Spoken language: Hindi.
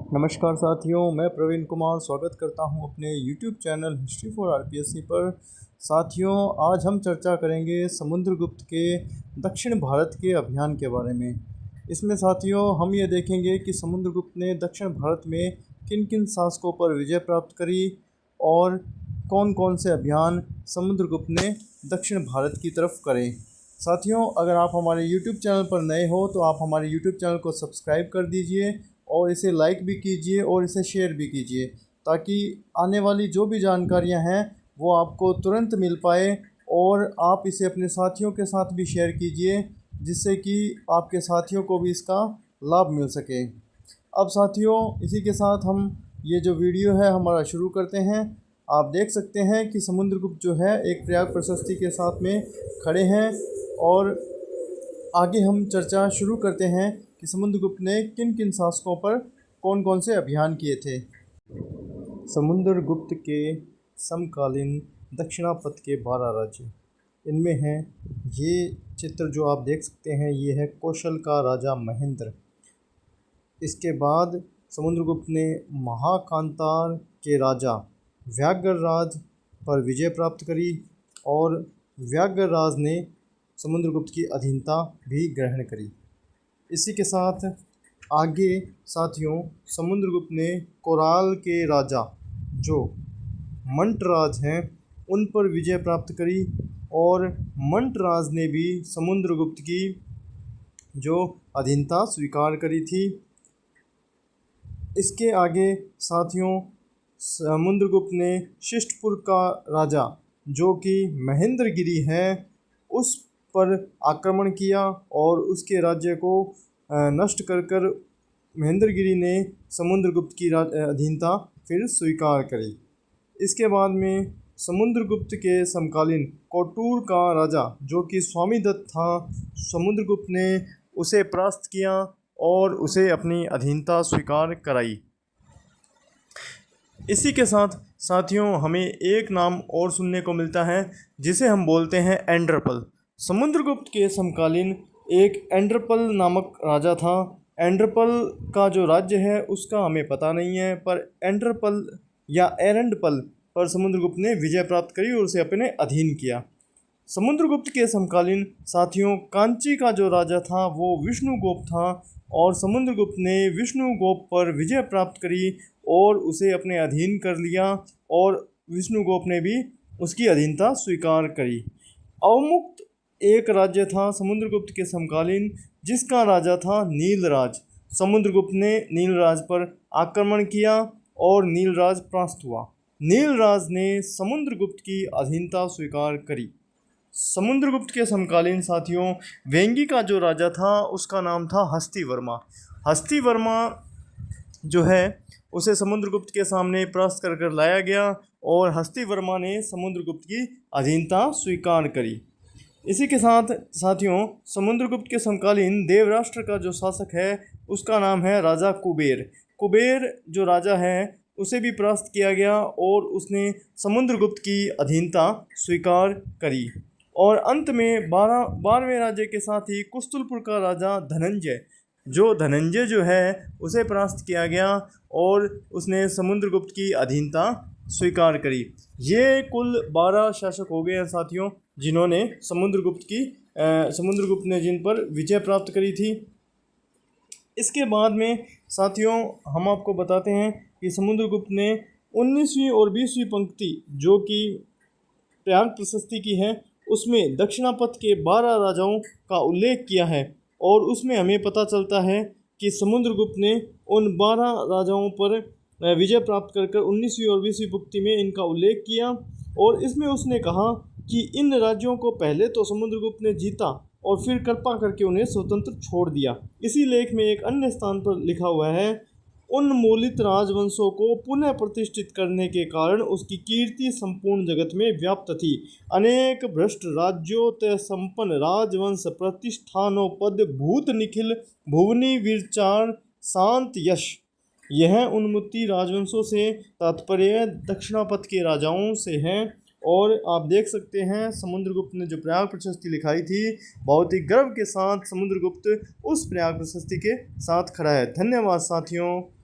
नमस्कार साथियों, मैं प्रवीण कुमार स्वागत करता हूं अपने YouTube channel history for RPSC पर। साथियों, आज हम चर्चा करेंगे समुद्रगुप्त के दक्षिण भारत के अभियान के बारे में। इसमें साथियों हम ये देखेंगे कि समुद्रगुप्त ने दक्षिण भारत में किन किन शासकों पर विजय प्राप्त करी और कौन कौन से अभियान समुद्रगुप्त ने दक्षिण भारत की तरफ करे। साथियों, अगर आप हमारे YouTube चैनल पर नए हो तो आप हमारे YouTube चैनल को सब्सक्राइब कर दीजिए और इसे लाइक भी कीजिए और इसे शेयर भी कीजिए, ताकि आने वाली जो भी जानकारियां हैं वो आपको तुरंत मिल पाए। और आप इसे अपने साथियों के साथ भी शेयर कीजिए, जिससे कि आपके साथियों को भी इसका लाभ मिल सके। अब साथियों, इसी के साथ हम ये जो वीडियो है हमारा शुरू करते हैं। आप देख सकते हैं कि समुद्रगुप्त जो है एक प्रयाग प्रशस्ति के साथ में खड़े हैं और आगे हम चर्चा शुरू करते हैं कि समुद्रगुप्त ने किन किन शासकों पर कौन कौन से अभियान किए थे। समुद्रगुप्त के समकालीन दक्षिणापथ के 12 राज्य, इनमें हैं ये चित्र जो आप देख सकते हैं, ये है कौशल का राजा महेंद्र। इसके बाद समुद्रगुप्त ने महाकांतार के राजा व्याघ्रराज पर विजय प्राप्त करी और व्याघ्रराज ने समुद्रगुप्त की अधीनता भी ग्रहण करी। इसी के साथ आगे साथियों समुद्रगुप्त ने कोराल के राजा जो मंटराज हैं उन पर विजय प्राप्त करी और मंटराज ने भी समुद्रगुप्त की जो अधीनता स्वीकार करी थी। इसके आगे साथियों समुद्रगुप्त ने शिष्टपुर का राजा जो कि महेंद्रगिरी है उस पर आक्रमण किया और उसके राज्य को नष्ट कर महेंद्रगिरी ने समुद्रगुप्त की अधीनता फिर स्वीकार करी। इसके बाद में समुद्रगुप्त के समकालीन कोटूर का राजा जो कि स्वामीदत्त था, समुद्रगुप्त ने उसे परास्त किया और उसे अपनी अधीनता स्वीकार कराई। इसी के साथ साथियों हमें एक नाम और सुनने को मिलता है जिसे हम बोलते हैं एंड्रपल। समुद्रगुप्त के समकालीन एक एंड्रपल नामक राजा था। एंड्रपल का जो राज्य है उसका हमें पता नहीं है, पर एंड्रपल या एरंडपल पर समुद्रगुप्त ने विजय प्राप्त करी और उसे अपने अधीन किया। समुद्रगुप्त के समकालीन साथियों कांची का जो राजा था वो विष्णुगुप्त था और समुद्रगुप्त ने विष्णुगुप्त पर विजय प्राप्त करी और उसे अपने अधीन कर लिया और विष्णुगुप्त ने भी उसकी अधीनता स्वीकार करी। अवमुक्त एक राज्य था समुद्रगुप्त के समकालीन जिसका राजा था नीलराज। समुद्रगुप्त ने नीलराज पर आक्रमण किया और नीलराज परास्त हुआ। नीलराज ने समुद्रगुप्त की अधीनता स्वीकार करी। समुद्रगुप्त के समकालीन साथियों वेंगी का जो राजा था उसका नाम था हस्तिवर्मा। हस्तिवर्मा जो है उसे समुद्रगुप्त के सामने परास्त कर लाया गया और हस्तिवर्मा ने समुद्रगुप्त की अधीनता स्वीकार करी। इसी के साथ साथियों समुद्रगुप्त के समकालीन देवराष्ट्र का जो शासक है उसका नाम है राजा कुबेर। कुबेर जो राजा है उसे भी परास्त किया गया और उसने समुद्रगुप्त की अधीनता स्वीकार करी। और अंत में 12वें राज्य के साथ ही कुस्तुलपुर का राजा धनंजय जो है उसे परास्त किया गया और उसने समुद्रगुप्त की अधीनता स्वीकार करी। ये कुल 12 शासक हो गए हैं साथियों जिन्होंने समुद्रगुप्त ने जिन पर विजय प्राप्त करी थी। इसके बाद में साथियों हम आपको बताते हैं कि समुद्रगुप्त ने 19वीं और 20वीं पंक्ति जो कि प्रयाग प्रशस्ति की है उसमें दक्षिणापथ के 12 राजाओं का उल्लेख किया है और उसमें हमें पता चलता है कि समुद्रगुप्त ने उन 12 राजाओं पर विजय प्राप्त कर 19वीं और 20वीं पंक्ति में इनका उल्लेख किया और इसमें उसने कहा कि इन राज्यों को पहले तो समुद्रगुप्त ने जीता और फिर कृपा करके उन्हें स्वतंत्र छोड़ दिया। इसी लेख में एक अन्य स्थान पर लिखा हुआ है, उन्मूलित राजवंशों को पुनः प्रतिष्ठित करने के कारण उसकी कीर्ति संपूर्ण जगत में व्याप्त थी। अनेक भ्रष्ट राज्यों ते संपन्न राजवंश प्रतिष्ठानोपद भूत निखिल भुवनी विचार शांत यश। यह उन्मत्ती राजवंशों से तात्पर्य दक्षिणापथ के राजाओं से है। और आप देख सकते हैं समुद्रगुप्त ने जो प्रयाग प्रशस्ति लिखाई थी बहुत ही गर्व के साथ समुद्रगुप्त उस प्रयाग प्रशस्ति के साथ खड़ा है। धन्यवाद साथियों।